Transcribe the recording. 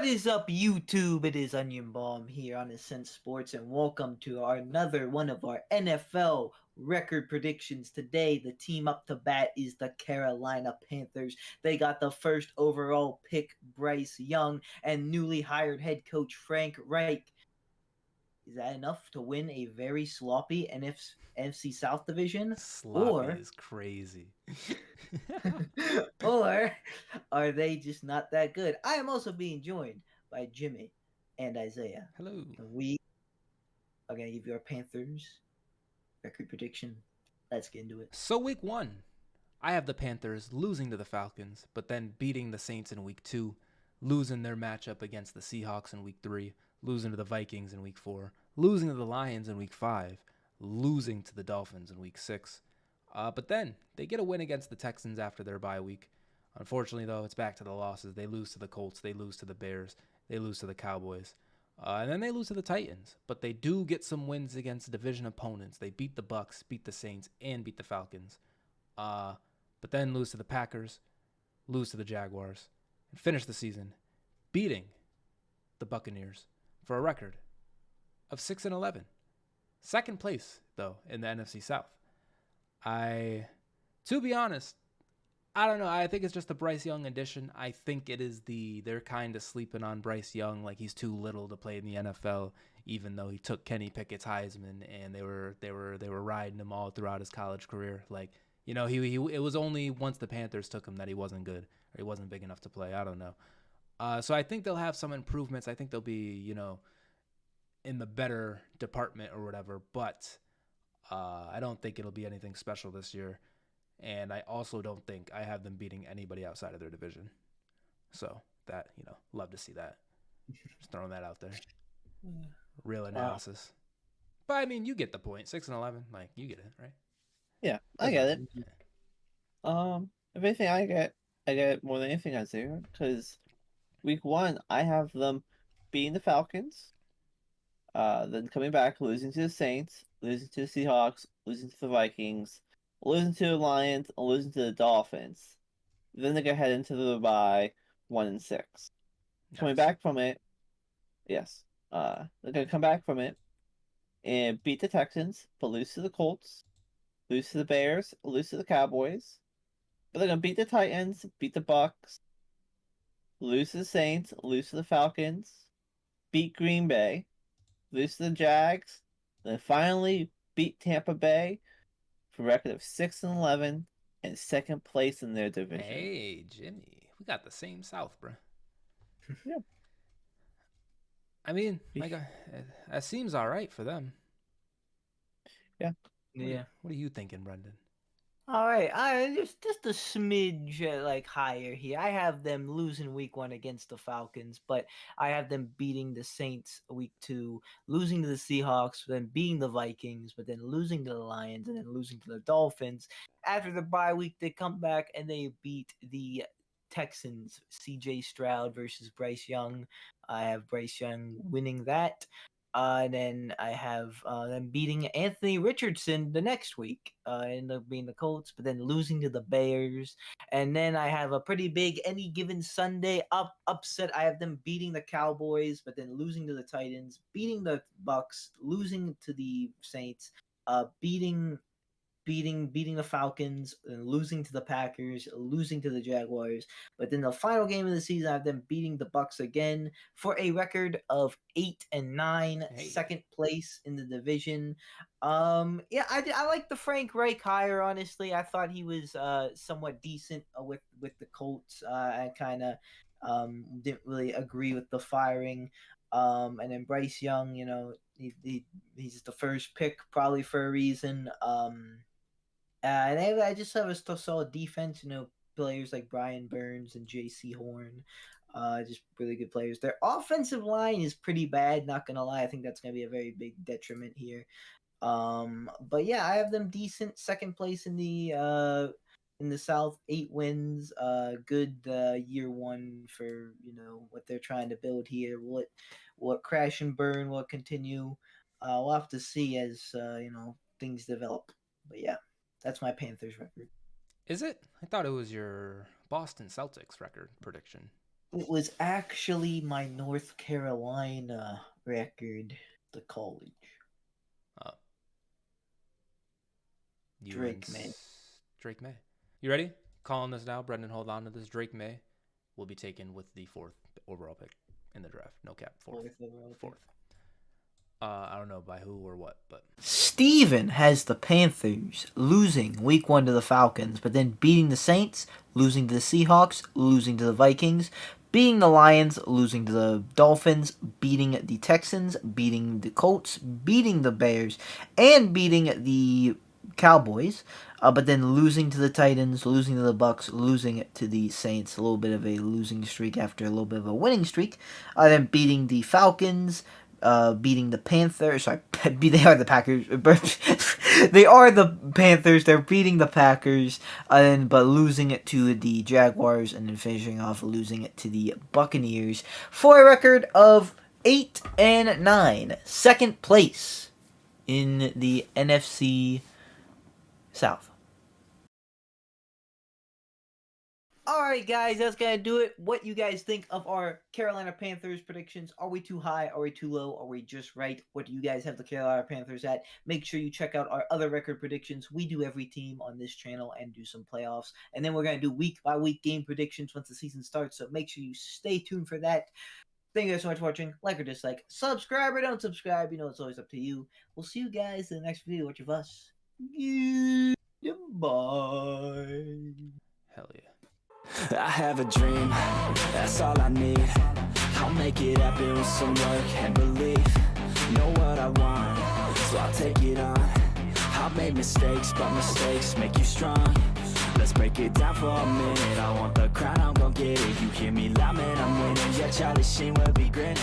What is up, YouTube? It is Onion Bomb here on Ascent Sports, and welcome to another one of our NFL record predictions. Today, the team up to bat is the Carolina Panthers. They got the first overall pick, Bryce Young, and newly hired head coach Frank Reich. Is that enough to win a very sloppy NFC South division? Sloppy Or is crazy. or are they just not that good? I am also being joined by Jimmy and Isaiah. Hello. And we are going to give you our Panthers record prediction. Let's get into it. So week 1, I have the Panthers losing to the Falcons, but then beating the Saints in week 2, losing their matchup against the Seahawks in week 3, losing to the Vikings in week 4, losing to the Lions in week 5, losing to the Dolphins in week 6. But then they get a win against the Texans after their bye week. Unfortunately, though, it's back to the losses. They lose to the Colts, they lose to the Bears, they lose to the Cowboys. And then they lose to the Titans, but they do get some wins against division opponents. They beat the Bucks, beat the Saints, and beat the Falcons. But then lose to the Packers, lose to the Jaguars, and finish the season beating the Buccaneers for a record of 6-11. Second place, though, in the NFC South. To be honest, I don't know. I think it's just the Bryce Young addition. I think it is they're kind of sleeping on Bryce Young, like he's too little to play in the NFL, even though he took Kenny Pickett's Heisman and they were riding him all throughout his college career. Like, he it was only once the Panthers took him that he wasn't good or he wasn't big enough to play. I don't know. So I think they'll have some improvements. I think they'll be, in the better department or whatever, but I don't think it'll be anything special this year. And I also don't think I have them beating anybody outside of their division. So that, love to see that. Just throwing that out there. Real analysis. But I mean, you get the point. 6-11, like you get it, right? Yeah, I get it. If anything, I get it more than anything I do because week 1 I have them beating the Falcons, then coming back, losing to the Saints, losing to the Seahawks, losing to the Vikings, losing to the Lions, and losing to the Dolphins. Then they go head into the bye 1-6. Coming Nice. back from it, yes. They're gonna come back from it and beat the Texans, but lose to the Colts, lose to the Bears, lose to the Cowboys. But they're gonna beat the Titans, beat the Bucks, lose to the Saints, lose to the Falcons, beat Green Bay, lose to the Jags, then finally beat Tampa Bay for a record of 6-11 and second place in their division. Hey, Jimmy. We got the same South, bro. Yeah. I mean, that seems all right for them. Yeah. What are you thinking, Brendan? All right, I just a smidge like higher here. I have them losing week 1 against the Falcons, but I have them beating the Saints week 2, losing to the Seahawks, then beating the Vikings, but then losing to the Lions, and then losing to the Dolphins. After the bye week, they come back and they beat the Texans. C.J. Stroud versus Bryce Young. I have Bryce Young winning that. And then I have them beating Anthony Richardson the next week, end up being the Colts, but then losing to the Bears. And then I have a pretty big any given Sunday upset. I have them beating the Cowboys, but then losing to the Titans, beating the Bucks, losing to the Saints, beating the Falcons, and losing to the Packers, losing to the Jaguars. But then the final game of the season, I have them beating the Bucks again for a record of 8-9, Hey. second place in the division. I like the Frank Reich hire. Honestly, I thought he was somewhat decent with the Colts. I kind of didn't really agree with the firing. And then Bryce Young, he's the first pick probably for a reason. And I just have a solid defense. Players like Brian Burns and J.C. Horn, just really good players. Their offensive line is pretty bad. Not gonna lie, I think that's gonna be a very big detriment here. But yeah, I have them decent, second place in the South, 8 wins. Good year 1 for what they're trying to build here. What crash and burn will continue. We'll have to see as things develop. But yeah. That's my Panthers record. Is it? I thought it was your Boston Celtics record prediction. It was actually my North Carolina record, the college. Drake May. Drake May. You ready? Calling this now. Brenden, hold on to this. Drake May will be taken with the 4th overall pick in the draft. No cap. Fourth. I don't know by who or what, but Steven has the Panthers losing week 1 to the Falcons, but then beating the Saints, losing to the Seahawks, losing to the Vikings, beating the Lions, losing to the Dolphins, beating the Texans, beating the Colts, beating the Bears, and beating the Cowboys, but then losing to the Titans, losing to the Bucks, losing to the Saints, a little bit of a losing streak after a little bit of a winning streak, then beating the Falcons, beating the Panthers. Sorry, they are the Packers. They are the Panthers. They're beating the Packers, but losing it to the Jaguars, and then finishing off losing it to the Buccaneers for a record of 8-9, second place in the NFC South. Alright guys, that's going to do it. What you guys think of our Carolina Panthers predictions? Are we too high? Are we too low? Are we just right? What do you guys have the Carolina Panthers at? Make sure you check out our other record predictions. We do every team on this channel and do some playoffs. And then we're going to do week-by-week game predictions once the season starts. So make sure you stay tuned for that. Thank you guys so much for watching. Like or dislike. Subscribe or don't subscribe. You know, it's always up to you. We'll see you guys in the next video. Watch of us. Goodbye. hell yeah. I have a dream, that's all I need. I'll make it happen with some work and belief. Know what I want, so I'll take it on. I've made mistakes, but mistakes make you strong. Let's break it down for a minute. I want the crown, I'm gon' get it. You hear me loud, man, I'm winning. Yeah, Charlie Sheen will be grinning.